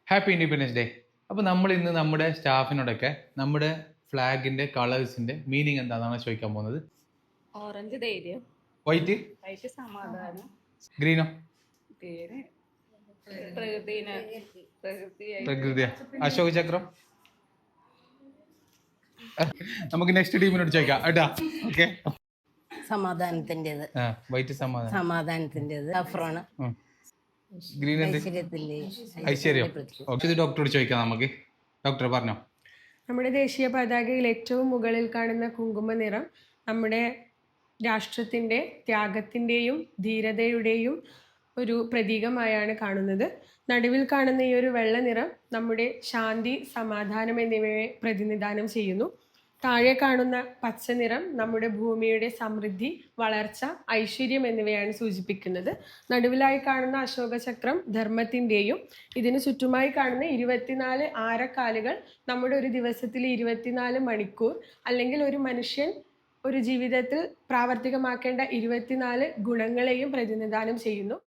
Happy independence day. അപ്പോൾ നമ്മൾ ഇന്ന് നമ്മുടെ സ്റ്റാഫിനോടൊക്കെ നമ്മുടെ ഫ്ലാഗിന്റെ കളേഴ്സിന്റെ മീനിങ് എന്താണെന്നാണ് ചോദിക്കാൻ പോകുന്നത്. ഓറഞ്ച് ധൈര്യം, വൈറ്റ് വൈറ്റ് സമാധാനം, ഗ്രീനോ ഗ്രീന് പ്രകൃതിനെ പ്രകൃതിയ, അശോക് ചക്രം. നമുക്ക് നെക്സ്റ്റ് ടീമിനോട് ചോദിക്കാം കേട്ടാ. ഓക്കെ, സമാധാനത്തിൻ്റെത്, വൈറ്റ് സമാധാനം, സമാധാനത്തിൻ്റെത്, സഫ്രോണ് ഗ്രീൻ എന്ത് ഐശ്വര്യം. ഓക്കെ, ഇത് ഡോക്ടറോട് ചോദിക്കാം നമുക്ക്. ഡോക്ടർ പറഞ്ഞോ. നമ്മുടെ ദേശീയ പതാകയിൽ ഏറ്റവും മുകളിൽ കാണുന്ന കുങ്കുമ നിറം നമ്മുടെ രാഷ്ട്രത്തിൻ്റെ ത്യാഗത്തിൻ്റെയും ധീരതയുടെയും ഒരു പ്രതീകമായാണ് കാണുന്നത്. നടുവിൽ കാണുന്ന ഈ ഒരു വെള്ള നിറം നമ്മുടെ ശാന്തി, സമാധാനം എന്നിവയെ പ്രതിനിധാനം ചെയ്യുന്നു. താഴെ കാണുന്ന പച്ച നിറം നമ്മുടെ ഭൂമിയുടെ സമൃദ്ധി, വളർച്ച, ഐശ്വര്യം എന്നിവയാണ് സൂചിപ്പിക്കുന്നത്. നടുവിലായി കാണുന്ന അശോകചക്രം ധർമ്മത്തിൻ്റെയും ഇതിന് ചുറ്റുമായി കാണുന്ന 24 ആരക്കാലുകൾ നമ്മുടെ ഒരു ദിവസത്തിൽ 24 മണിക്കൂർ അല്ലെങ്കിൽ ഒരു മനുഷ്യൻ ഒരു ജീവിതത്തിൽ പ്രാവർത്തികമാക്കേണ്ട 24 ഗുണങ്ങളെയും പ്രതിനിധാനം ചെയ്യുന്നു.